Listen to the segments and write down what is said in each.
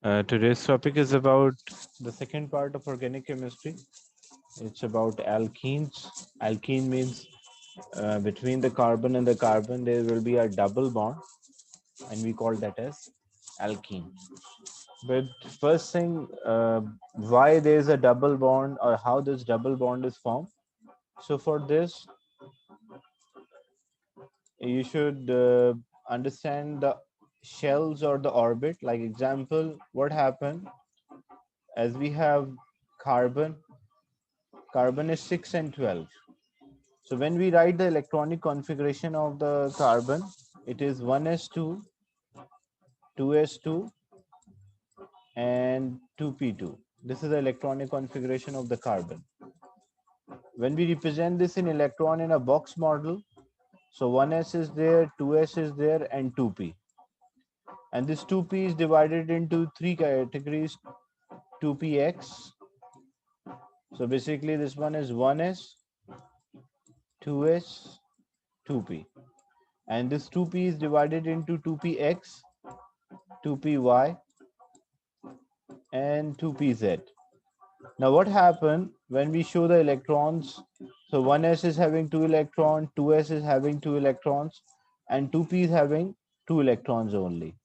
Today's topic is about the second part of organic chemistry. It's about alkenes. Alkene means between the carbon and the carbon, there will be a double bond, and we call that as alkene. But first thing, why there is a double bond or how this double bond is formed. So for this, you should understand the shells or the orbit. Like example, what happened as we have carbon. Carbon is 6 and 12. So when we write the electronic configuration of the carbon, it is 1s2, 2s2, and 2p2. This is the electronic configuration of the carbon. When we represent this in electron in a box model, so 1s is there, 2s is there, and 2p. And this 2p is divided into three categories, 2px. So basically this one is 1s, 2s, 2p. And this 2p is divided into 2px, 2py, and 2pz. Now what happened when we show the electrons? So 1s is having 2 electrons, 2s is having 2 electrons, and 2p is having 2 electrons only.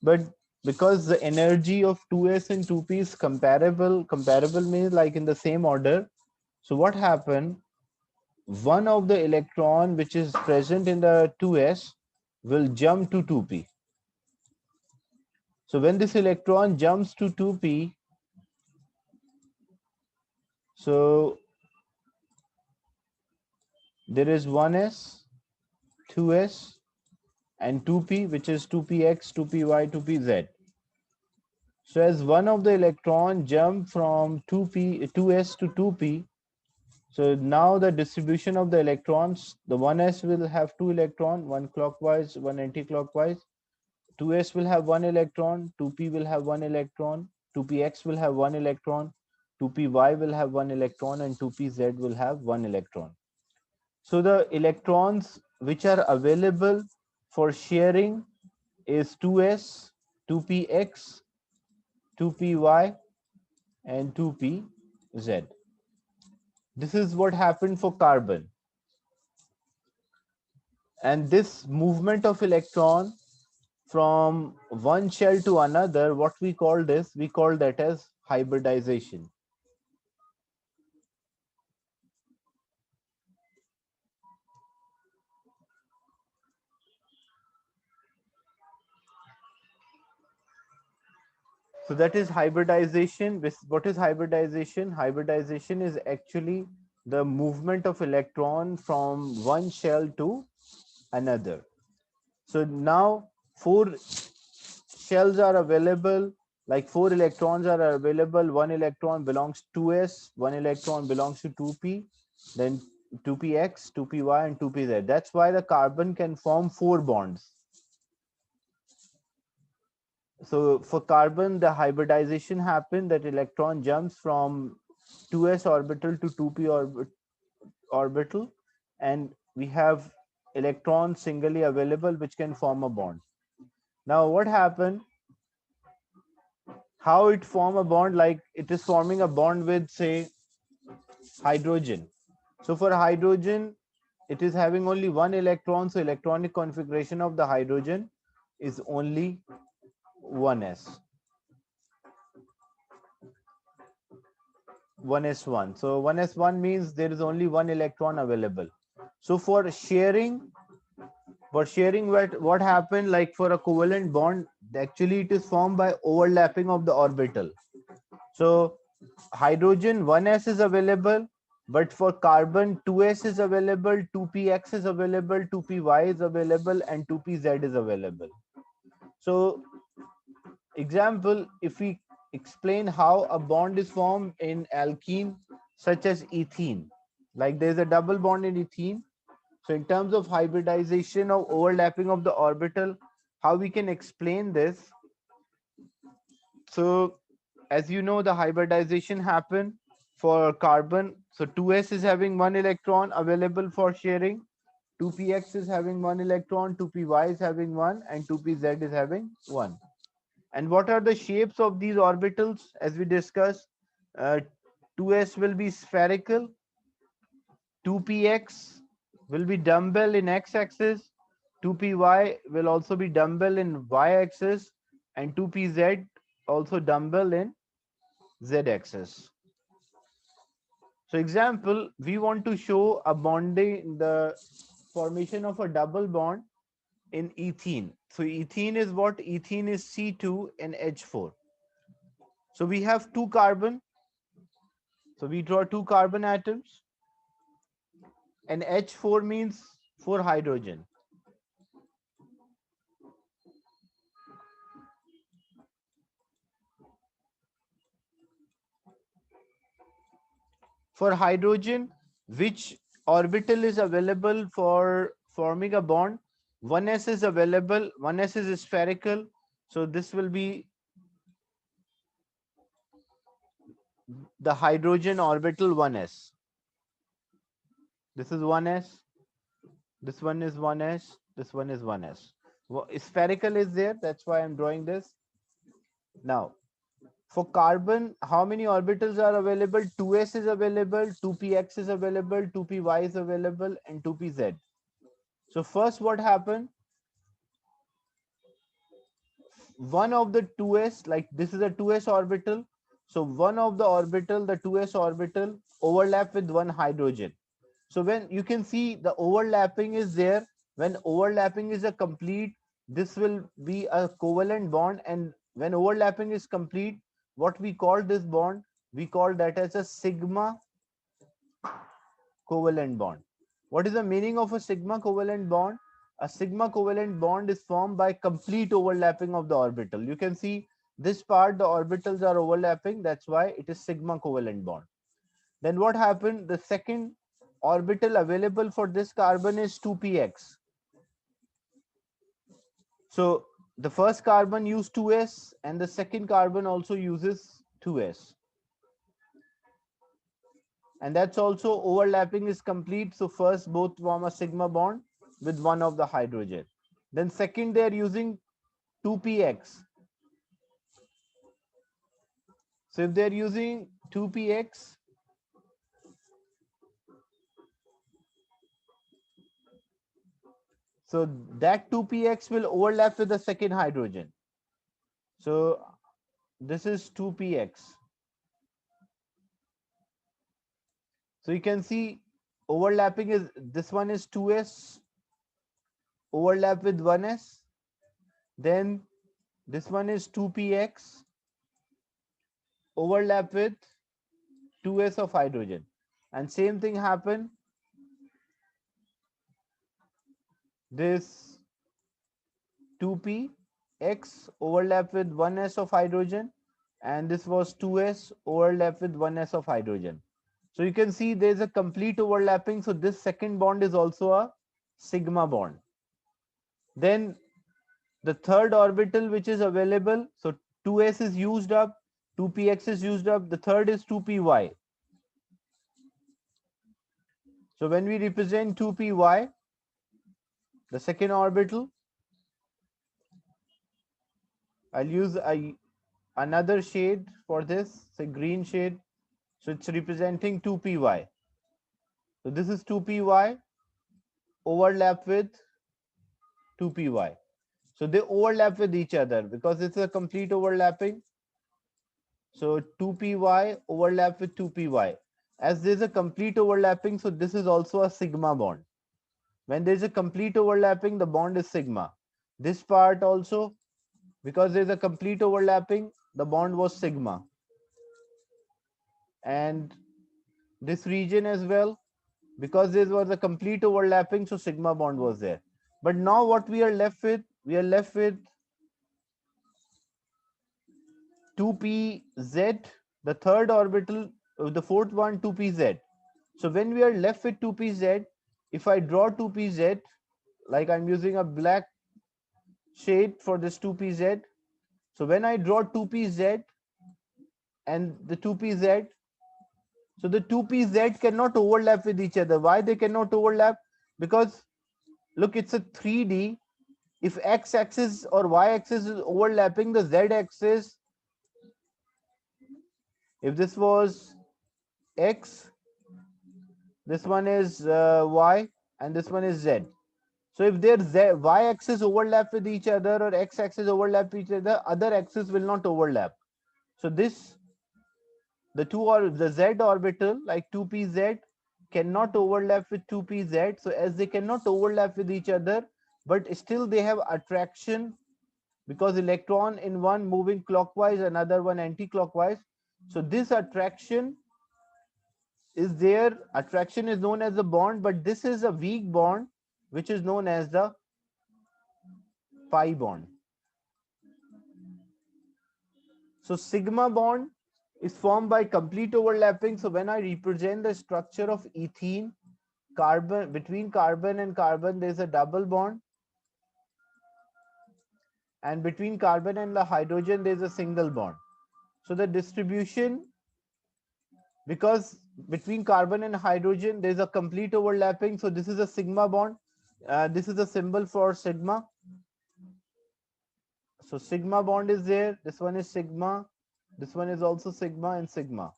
But because the energy of 2s and 2p is comparable means like in the same order. So what happened? One of the electron which is present in the 2s will jump to 2p. So when this electron jumps to 2p, so there is 1s, 2s, and 2p, which is 2px, 2py, 2pz. So as one of the electron jump from 2s to 2p, so now the distribution of the electrons, the 1s will have 2 electron, one clockwise, one anti-clockwise. 2s will have 1 electron, 2p will have 1 electron, 2px will have 1 electron, 2py will have 1 electron, and 2pz will have 1 electron. So the electrons which are available for sharing is 2s, 2px, 2py, and 2pz. This is what happened for carbon. And this movement of electron from one shell to another, what we call this, we call that as hybridization. So that is hybridization. What is hybridization? Hybridization is actually the movement of electron from one shell to another. So now 4 shells are available, like 4 electrons are available. One electron belongs to s, one electron belongs to 2p, then 2px, 2py, and 2pz. That's why the carbon can form 4 bonds. So for carbon, the hybridization happened, that electron jumps from 2s orbital to 2p orbital, and we have electrons singly available which can form a bond. Now what happened? How it form a bond? Like it is forming a bond with, say, hydrogen. So for hydrogen, it is having only 1 electron, so electronic configuration of the hydrogen is only 1s. 1s1. So 1s1 means there is only 1 electron available. So for sharing, what happened, like for a covalent bond, actually it is formed by overlapping of the orbital. So hydrogen 1s is available, but for carbon 2s is available, 2px is available, 2py is available, and 2pz is available. So example, if we explain how a bond is formed in alkene such as ethene, like there's a double bond in ethene. So in terms of hybridization or overlapping of the orbital, how we can explain this? So as you know, the hybridization happened for carbon. So 2s is having 1 electron available for sharing, 2px is having 1 electron, 2py is having 1, and 2pz is having 1. And what are the shapes of these orbitals? As we discussed, uh, 2s will be spherical, 2px will be dumbbell in x-axis, 2py will also be dumbbell in y-axis, and 2pz also dumbbell in z-axis. So example, we want to show a bonding, the formation of a double bond in ethene. So ethene is what? Ethene is C2 and H4. So we have two carbon. So we draw two carbon atoms, and H4 means 4 hydrogen. For hydrogen, which orbital is available for forming a bond? 1s is available, 1s is spherical, so this will be the hydrogen orbital 1s. This is 1s, this one is 1s, this one is 1s. Spherical is there, that's why I'm drawing this. Now, for carbon, how many orbitals are available? 2s is available, 2px is available, 2py is available, and 2pz. So first what happened? One of the 2s, like this is a 2s orbital. So one of the orbital, the 2s orbital, overlap with one hydrogen. So when you can see the overlapping is there, when overlapping is a complete, this will be a covalent bond. And when overlapping is complete, what we call this bond? We call that as a sigma covalent bond. What is the meaning of a sigma covalent bond? A sigma covalent bond is formed by complete overlapping of the orbital. You can see this part, the orbitals are overlapping. That's why it is sigma covalent bond. Then what happened? The second orbital available for this carbon is 2px. So the first carbon used 2s and the second carbon also uses 2s. And that's also overlapping is complete. So first both form a sigma bond with one of the hydrogen. Then second they are using 2px. So if they're using 2px, so that 2px will overlap with the second hydrogen. So this is 2px. So you can see overlapping is, this one is 2s, overlap with 1s. Then this one is 2px, overlap with 2s of hydrogen. And same thing happen. This 2px overlap with 1s of hydrogen, and this was 2s overlap with 1s of hydrogen. So you can see there's a complete overlapping. So this second bond is also a sigma bond. Then the third orbital which is available, so 2s is used up, 2px is used up, the third is 2py. So when we represent 2py, the second orbital, I'll use another shade for this, say green shade. So it's representing 2py. So this is 2py overlap with 2py. So they overlap with each other because it's a complete overlapping. So 2py overlap with 2py. As there's a complete overlapping, so this is also a sigma bond. When there's a complete overlapping, the bond is sigma. This part also, because there's a complete overlapping, the bond was sigma. And this region as well, because there was a complete overlapping, so sigma bond was there. But now what we are left with? We are left with 2pz, the third orbital, the fourth one 2pz. So when we are left with 2pz, if I draw 2pz, like I'm using a black shade for this 2pz. So when I draw 2pz and the 2pz, so the 2pz cannot overlap with each other. Why they cannot overlap? Because look, it's a 3D If x-axis or y-axis is overlapping the z-axis, if this was x, this one is y, and this one is z. So if their y-axis overlap with each other or x-axis overlap with each other axis will not overlap. So this, the the z orbital like 2pz cannot overlap with 2pz. So as they cannot overlap with each other, but still they have attraction because electron in one moving clockwise, another one anti-clockwise. So this attraction is there. Attraction is known as the bond, but this is a weak bond which is known as the pi bond. So sigma bond is formed by complete overlapping. So when I represent the structure of ethene, carbon, between carbon and carbon there is a double bond, and between carbon and the hydrogen there is a single bond. So the distribution, because between carbon and hydrogen there is a complete overlapping, so this is a sigma bond. This is a symbol for sigma. So sigma bond is there, this one is sigma, this one is also sigma and sigma.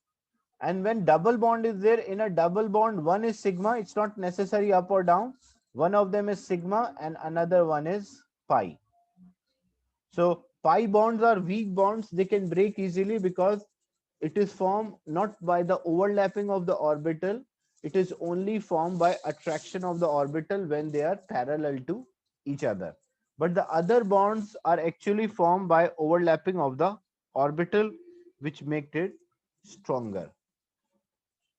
And when double bond is there, in a double bond, one is sigma, it's not necessary up or down. One of them is sigma and another one is pi. So pi bonds are weak bonds, they can break easily because it is formed not by the overlapping of the orbital, it is only formed by attraction of the orbital when they are parallel to each other. But the other bonds are actually formed by overlapping of the orbital, which make it stronger.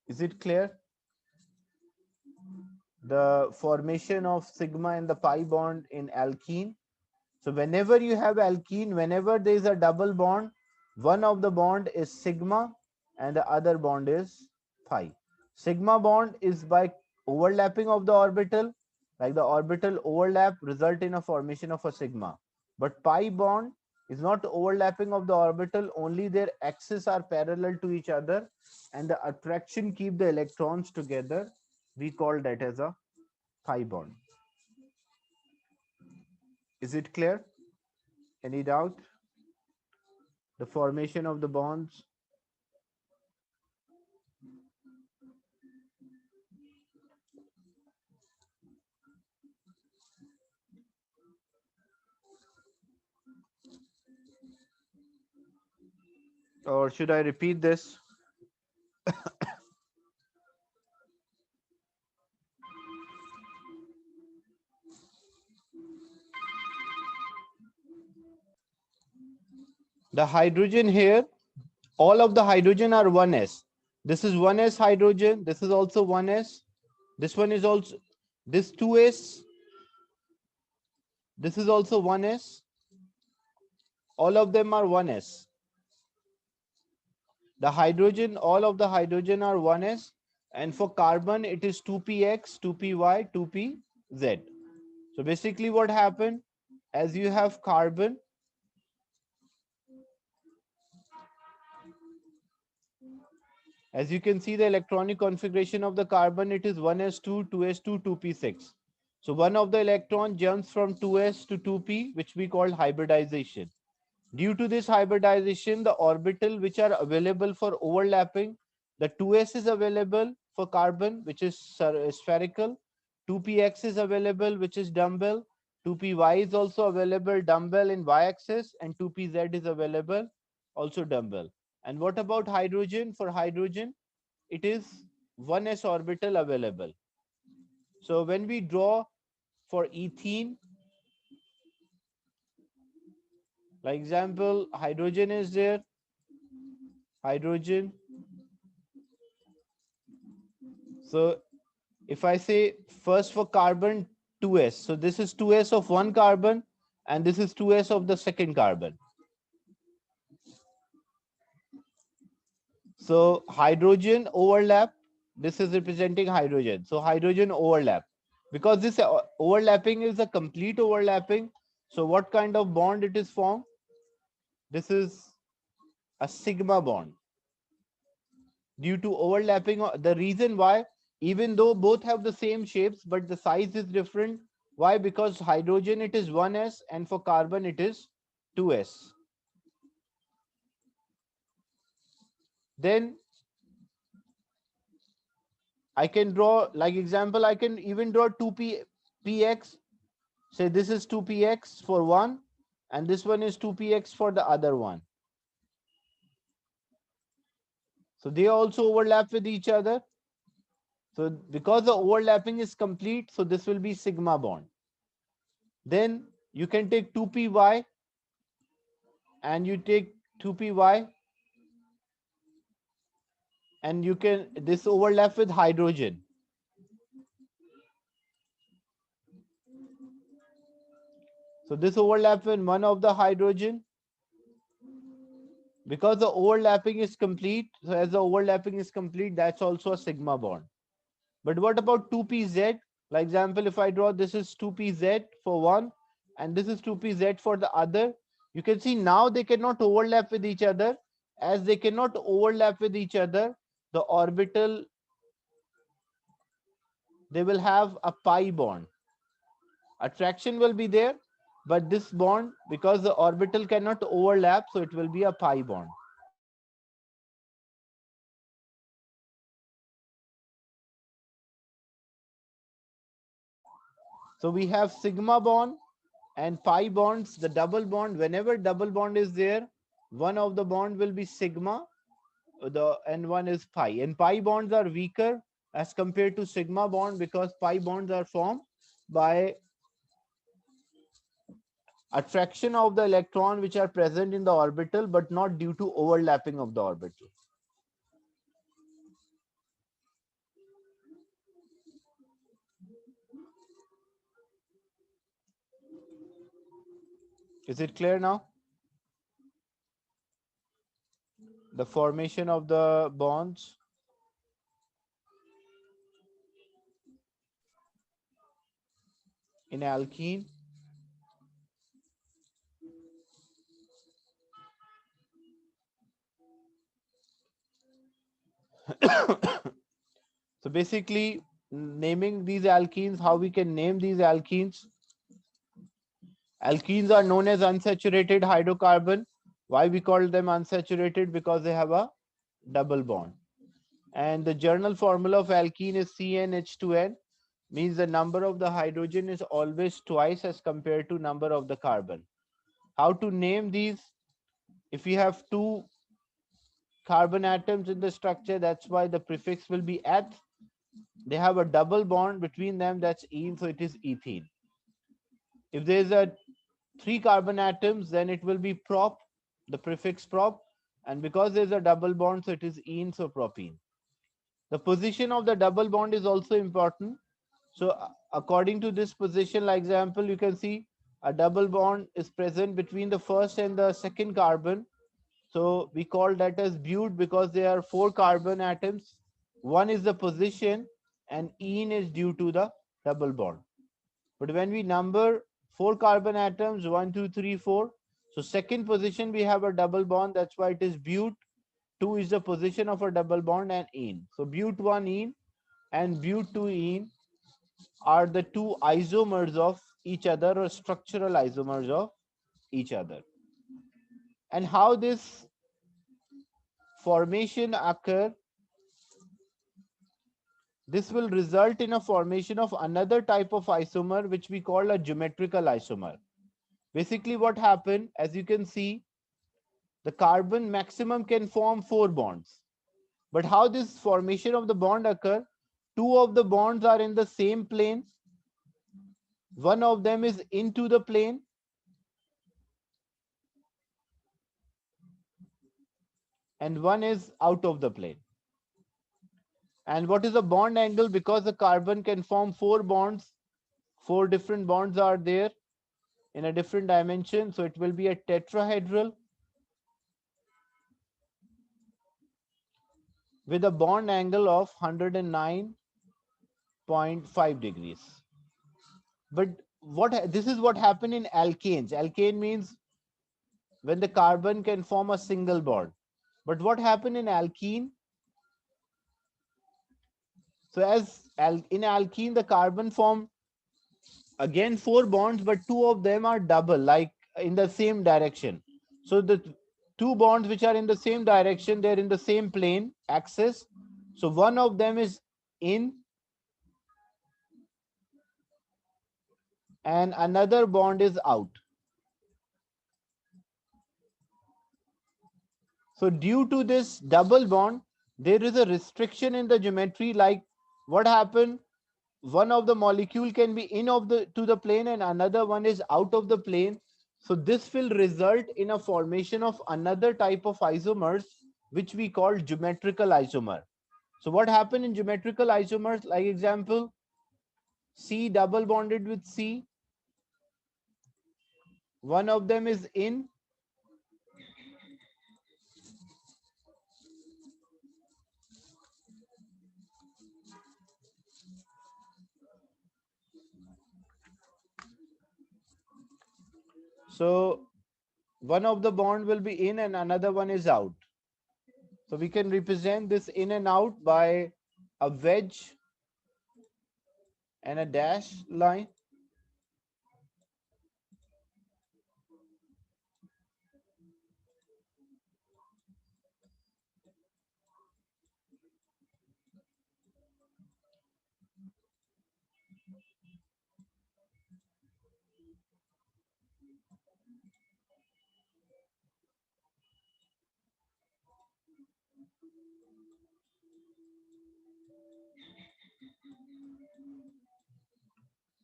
Is it clear? The formation of sigma and the pi bond in alkene. So whenever you have alkene, whenever there is a double bond, one of the bond is sigma and the other bond is pi. Sigma bond is by overlapping of the orbital, like the orbital overlap result in a formation of a sigma. But pi bond is not overlapping of the orbital, only their axes are parallel to each other and the attraction keep the electrons together. We call that as a pi bond. Is it clear? Any doubt? The formation of the bonds. Or should I repeat this? The hydrogen here, all of the hydrogen are 1s. This is 1s hydrogen. This is also 1s. This one is also, this 2s. This is also 1s. All of them are 1s. The hydrogen, all of the hydrogen are 1s. And for carbon, it is 2px, 2py, 2pz. So basically what happened, as you have carbon, as you can see the electronic configuration of the carbon, it is 1s2, 2s2, 2p6. So one of the electron jumps from 2s to 2p, which we call hybridization. Due to this hybridization, the orbital which are available for overlapping, the 2s is available for carbon, which is spherical, 2px is available, which is dumbbell, 2py is also available, dumbbell in y-axis, and 2pz is available, also dumbbell. And what about hydrogen? For hydrogen, it is 1s orbital available. So when we draw for ethene, like example, hydrogen is there, hydrogen. So if I say first for carbon 2s, so this is 2s of one carbon and this is 2s of the second carbon. So hydrogen overlap, this is representing hydrogen. So hydrogen overlap. Because this overlapping is a complete overlapping. So what kind of bond it is formed? This is a sigma bond. Due to overlapping, the reason why, even though both have the same shapes, but the size is different. Why? Because hydrogen it is 1s and for carbon it is 2s. Then I can draw, like example, I can even draw 2px. Say this is 2px for one and this one is 2px for the other one. So they also overlap with each other. So because the overlapping is complete, so this will be sigma bond. Then you can take 2py and you take 2py and you can this overlap with hydrogen. So this overlap with one of the hydrogen, because the overlapping is complete. So as the overlapping is complete, that's also a sigma bond. But what about 2pz? Like example, if I draw this is 2pz for one and this is 2pz for the other, you can see now they cannot overlap with each other. As they cannot overlap with each other, the orbital, they will have a pi bond. Attraction will be there, but this bond, because the orbital cannot overlap, so it will be a pi bond. So we have sigma bond and pi bonds. The double bond, whenever double bond is there, one of the bond will be sigma, and one is pi. And pi bonds are weaker as compared to sigma bond, because pi bonds are formed by attraction of the electron which are present in the orbital, but not due to overlapping of the orbital. Is it clear now? The formation of the bonds. In alkene. So basically, naming these alkenes, how we can name these alkenes. Alkenes are known as unsaturated hydrocarbon. Why we call them unsaturated? Because they have a double bond. And the general formula of alkene is CnH2n, means the number of the hydrogen is always twice as compared to number of the carbon. How to name these? If we have two carbon atoms in the structure, that's why the prefix will be eth. They have a double bond between them, that's ene, so it is ethene. If there is a three carbon atoms, then it will be prop, the prefix prop, and because there's a double bond, so it is ene, so propene. The position of the double bond is also important. So according to this position, like example, you can see a double bond is present between the first and the second carbon. So we call that as but, because there are four carbon atoms. One is the position and ene is due to the double bond. But when we number four carbon atoms, 1, 2, 3, 4. So second position we have a double bond. That's why it is but. 2 is the position of a double bond and ene. So but1 ene and but2 ene are the two isomers of each other, or structural isomers of each other. And how this formation occur? This will result in a formation of another type of isomer, which we call a geometrical isomer. Basically what happened, as you can see, the carbon maximum can form four bonds. But how this formation of the bond occur? Two of the bonds are in the same plane. One of them is into the plane. And one is out of the plane. And what is the bond angle? Because the carbon can form four bonds, four different bonds are there in a different dimension. So it will be a tetrahedral with a bond angle of 109.5 degrees. But this is what happened in alkanes. Alkane means when the carbon can form a single bond. But what happened in alkene? So as in alkene, the carbon form again 4 bonds, but 2 of them are double, like in the same direction. So the 2 bonds which are in the same direction, they're in the same plane axis. So one of them is in and another bond is out. So due to this double bond, there is a restriction in the geometry. Like what happened, one of the molecule can be in of the to the plane and another one is out of the plane. So this will result in a formation of another type of isomers, which we call geometrical isomer. So what happened in geometrical isomers, like example, C double bonded with C, one of them is in so one of the bond will be in and another one is out. So we can represent this in and out by a wedge and a dash line.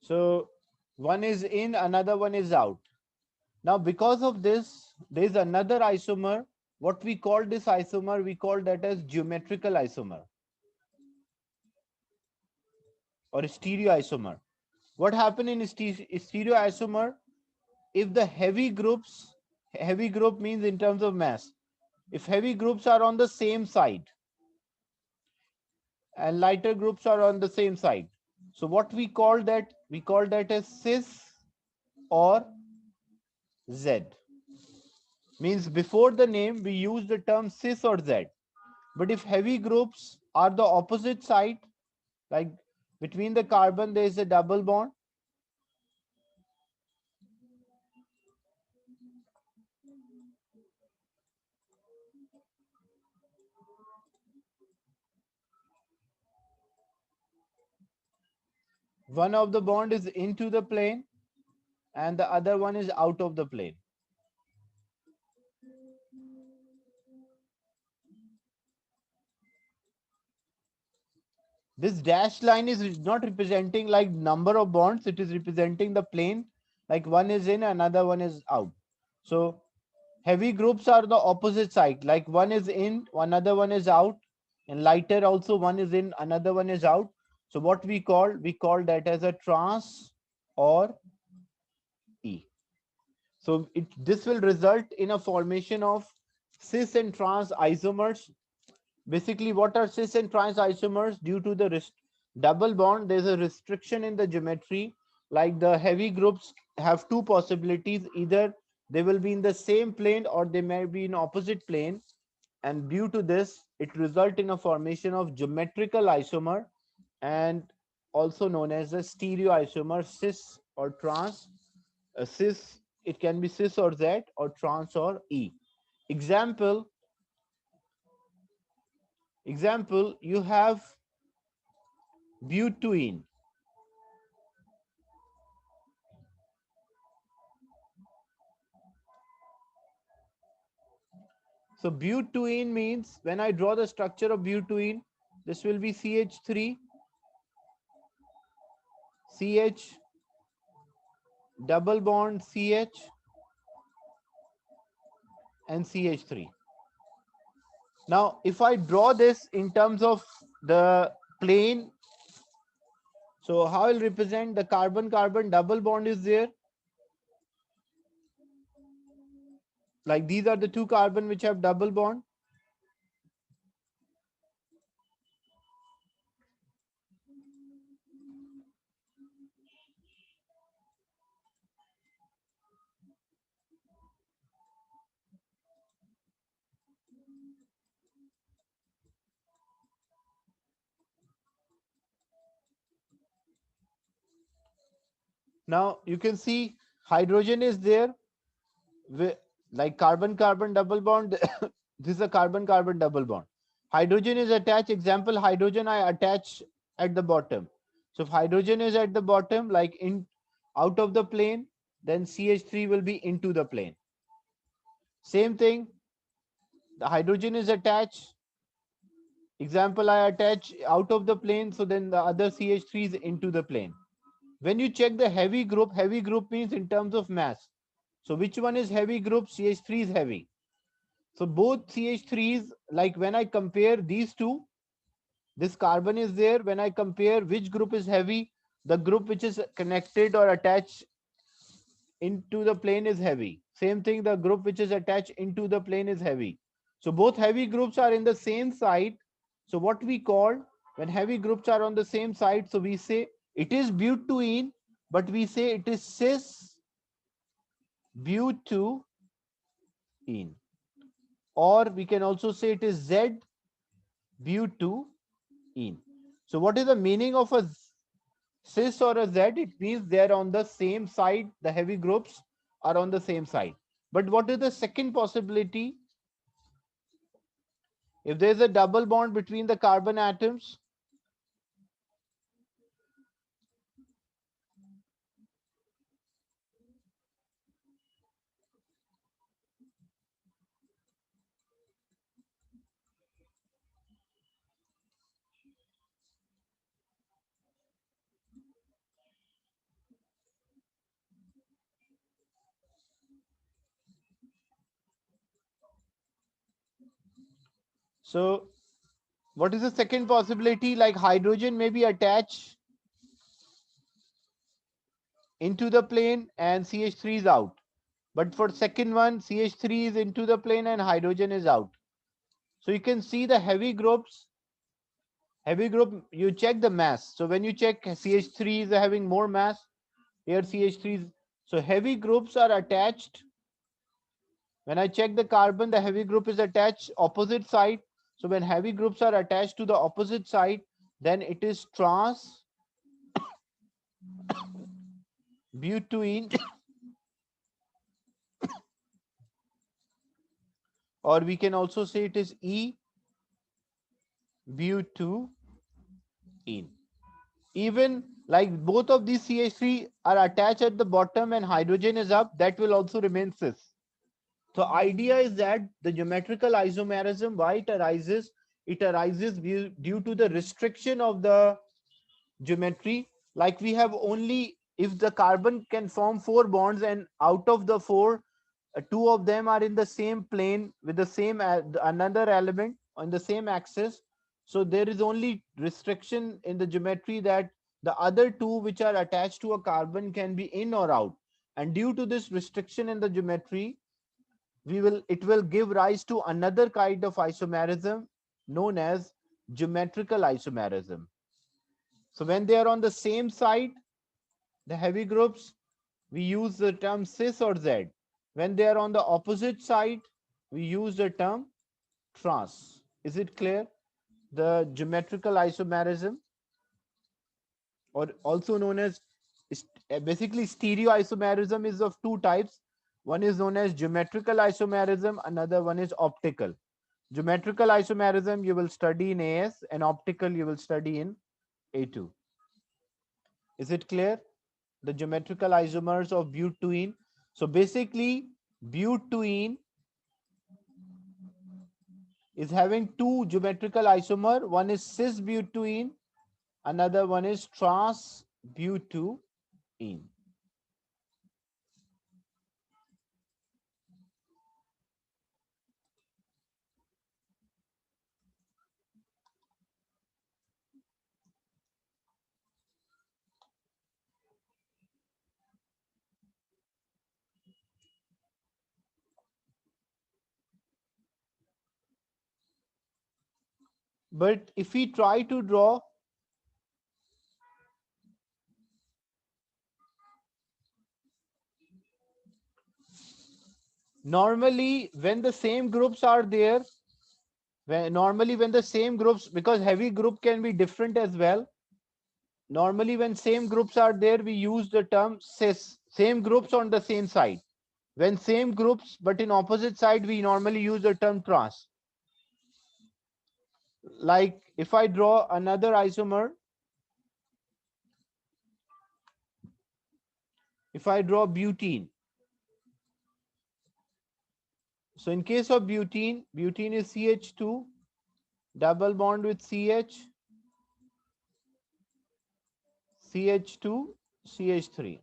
So one is in, another one is out. Now, because of this, there is another isomer. What we call this isomer, we call that as geometrical isomer or stereoisomer. What happened in stereoisomer? If the heavy group means in terms of mass, if heavy groups are on the same side and lighter groups are on the same side, so what we call that? We call that as cis or Z. Means before the name we use the term cis or Z. But if heavy groups are the opposite side, like between the carbon there is a double bond, one of the bond is into the plane and the other one is out of the plane. This dashed line is not representing like number of bonds, it is representing the plane, like one is in, another one is out. So heavy groups are the opposite side, like one is in, another one is out, and lighter also one is in, another one is out. So what we call that as a trans or E. So this will result in a formation of cis and trans isomers. Basically, what are cis and trans isomers? Due to the double bond, there's a restriction in the geometry. Like the heavy groups have two possibilities: either they will be in the same plane or they may be in opposite plane. And due to this, it results in a formation of geometrical isomer and also known as a stereoisomer, cis or trans. Cis, it can be cis or Z or trans or E. Example, you have butane. So butane means when I draw the structure of butane, this will be CH3, CH, double bond CH and CH3. Now, if I draw this in terms of the plane, so how I'll represent the carbon-carbon double bond is there. Like these are the two carbon which have double bond. Now you can see hydrogen is there, like carbon-carbon double bond. This is a carbon-carbon double bond. Hydrogen is attached. Example, hydrogen I attach at the bottom. So if hydrogen is at the bottom, like in out of the plane, then CH3 will be into the plane. Same thing, the hydrogen is attached. Example, I attach out of the plane, so then the other CH3 is into the plane. When you check the heavy group means in terms of mass. So which one is heavy group? CH3 is heavy. So both CH3s, like when I compare these two, this carbon is there. When I compare which group is heavy, the group which is connected or attached into the plane is heavy. Same thing, the group which is attached into the plane is heavy. So both heavy groups are in the same side. So what we call, when heavy groups are on the same side, so we say it is butene, but we say it is cis butene. Or we can also say it is Z butene. So what is the meaning of a cis or a Z? It means they're on the same side. The heavy groups are on the same side. But what is the second possibility? If there is a double bond between the carbon atoms, so what is the second possibility? Like hydrogen may be attached into the plane and CH3 is out. But for second one, CH3 is into the plane and hydrogen is out. So you can see the heavy groups. Heavy group, you check the mass. So when you check CH3 is having more mass, here CH3 is. So heavy groups are attached. When I check the carbon, the heavy group is attached opposite side. So when heavy groups are attached to the opposite side, then it is trans butene, or we can also say it is E butene. Even like both of these CH3 are attached at the bottom and hydrogen is up, that will also remain cis. So idea is that the geometrical isomerism, why it arises? It arises due to the restriction of the geometry. Like we have only, if the carbon can form 4 bonds and out of the 4, 2 of them are in the same plane with the same another element on the same axis. So there is only restriction in the geometry that the other 2 which are attached to a carbon can be in or out. And due to this restriction in the geometry, it will give rise to another kind of isomerism known as geometrical isomerism. So when they are on the same side, the heavy groups, we use the term cis or Z. When they are on the opposite side, we use the term trans. Is it clear? The geometrical isomerism, or also known as, basically stereoisomerism, is of 2 types. One is known as geometrical isomerism, another one is optical. Geometrical isomerism you will study in AS, and optical you will study in A2. Is it clear? The geometrical isomers of butene. So basically, butene is having 2 geometrical isomer. One is cis butene, another one is trans butene. But if we try to draw, normally when the same groups are there, when the same groups, because heavy group can be different as well. normally when same groups are there, we use the term cis, same groups on the same side. When same groups but in opposite side, we normally use the term trans. Like if I draw another isomer, if I draw butene, so in case of butene, butene is CH2, double bond with CH, CH2, CH3.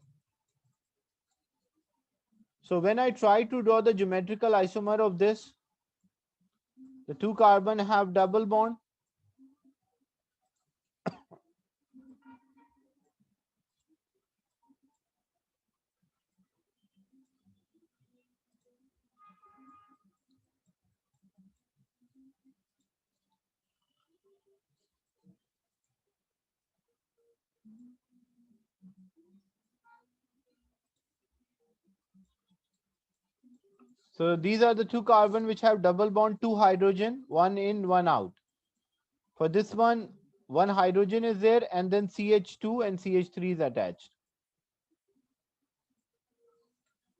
So when I try to draw the geometrical isomer of this, the two carbon have double bond. So these are the two carbon which have double bond, two hydrogen, one in, one out. For this one hydrogen is there and then CH2 and CH3 is attached.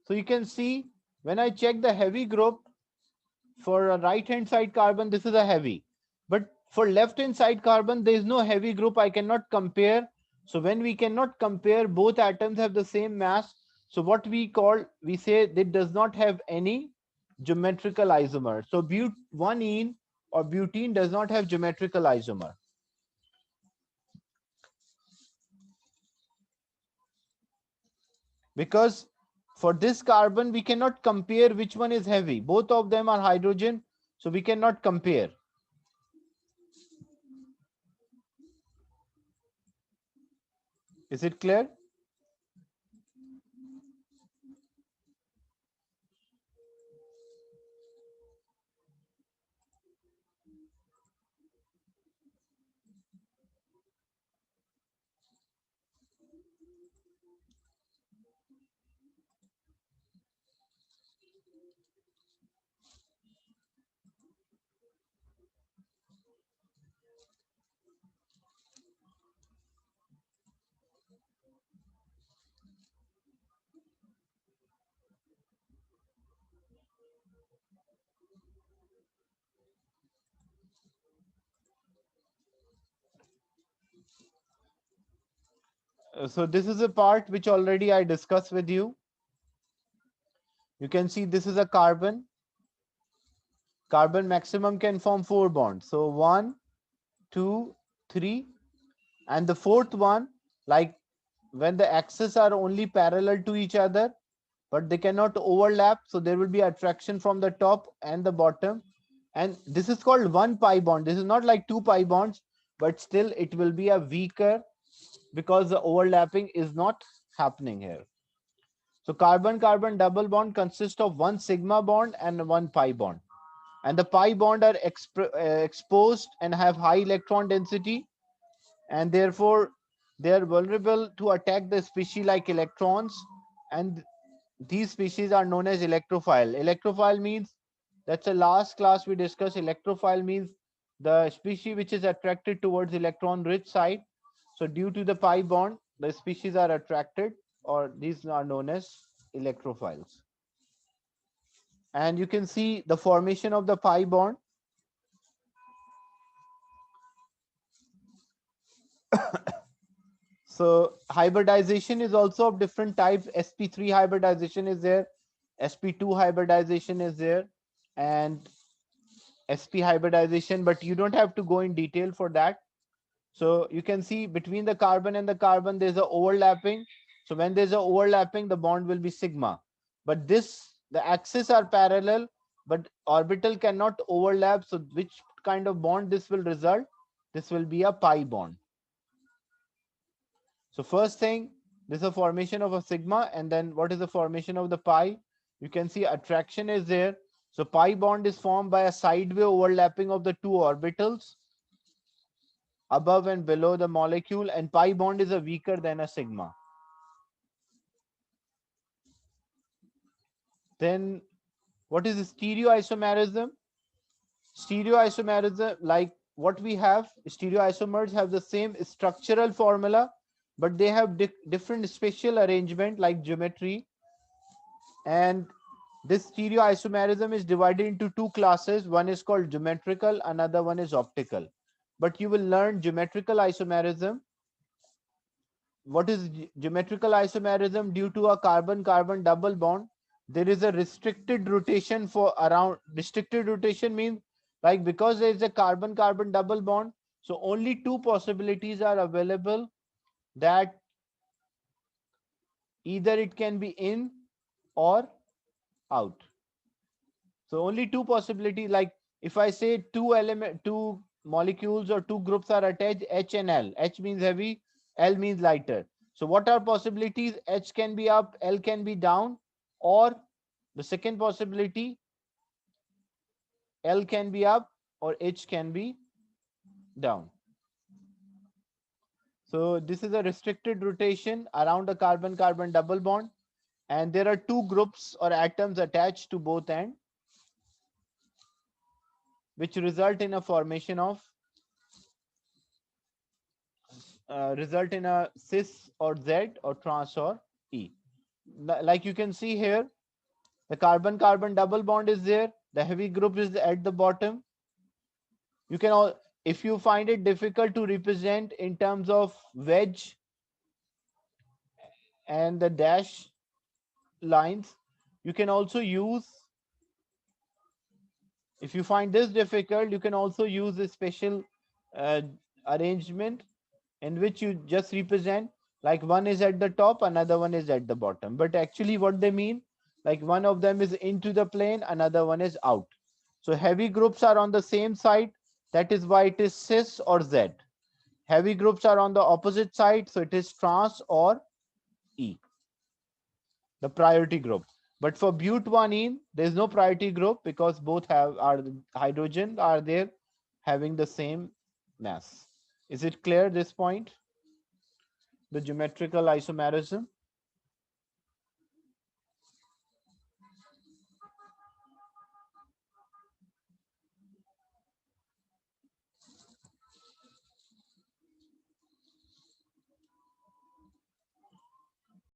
So you can see when I check the heavy group for a right hand side carbon, this is a heavy. But for left hand side carbon, there is no heavy group. I cannot compare. So when we cannot compare, both atoms have the same mass. So what we say it does not have any geometrical isomer. So but1ene or butene does not have geometrical isomer. Because for this carbon, we cannot compare which one is heavy. Both of them are hydrogen, so we cannot compare. Is it clear? So this is a part which already I discussed with you. You can see this is a carbon. Carbon maximum can form 4 bonds. So 1, 2, 3. And the fourth one, like when the axes are only parallel to each other, but they cannot overlap. So there will be attraction from the top and the bottom. And this is called 1 pi bond. This is not like 2 pi bonds, but still it will be a weaker because the overlapping is not happening here. So carbon-carbon double bond consists of 1 sigma bond and 1 pi bond. And the pi bond are exposed and have high electron density, and therefore they are vulnerable to attack the species like electrons, and these species are known as electrophile. Electrophile means, that's the last class we discussed. Electrophile means the species which is attracted towards electron rich side. So due to the pi bond, the species are attracted, or these are known as electrophiles. And you can see the formation of the pi bond. So hybridization is also of different types. sp3 hybridization is there, sp2 hybridization is there, and sp hybridization, but you don't have to go in detail for that. So you can see between the carbon and the carbon, there's a overlapping. So when there's a overlapping, the bond will be sigma. But the axes are parallel, but orbital cannot overlap. So which kind of bond this will result? This will be a pi bond. So first thing, this is a formation of a sigma, and then what is the formation of the pi? You can see attraction is there. So pi bond is formed by a sideway overlapping of the two orbitals above and below the molecule, and pi bond is a weaker than a sigma. Then what is stereoisomerism? Stereoisomerism, like what we have, stereoisomers have the same structural formula, but they have different spatial arrangement like geometry. And this stereoisomerism is divided into two classes. One is called geometrical, another one is optical. But you will learn geometrical isomerism. What is geometrical isomerism? Due to a carbon-carbon double bond, there is a restricted rotation for around. Restricted rotation means, like, because there is a carbon-carbon double bond, so only two possibilities are available, that either it can be in or out. So only two possibilities. Like if I say two molecules or two groups are attached, H and L. H means heavy, L means lighter. So what are possibilities? H can be up, L can be down, or the second possibility, L can be up or H can be down. So this is a restricted rotation around a carbon-carbon double bond, and there are two groups or atoms attached to both ends, which result in a formation of result in a cis or Z or trans or E. Like you can see here, the carbon-carbon double bond is there. The heavy group is at the bottom. You can all, if you find it difficult to represent in terms of wedge and the dash lines, you can also use, if you find this difficult, you can also use a special uh, arrangement in which you just represent, like one is at the top, another one is at the bottom. But actually what they mean, like one of them is into the plane, another one is out. So heavy groups are on the same side. That is why it is cis or Z. Heavy groups are on the opposite side. So it is trans or E, the priority group. But for butanene, there is no priority group because both are hydrogen are there having the same mass. Is it clear this point? The geometrical isomerism.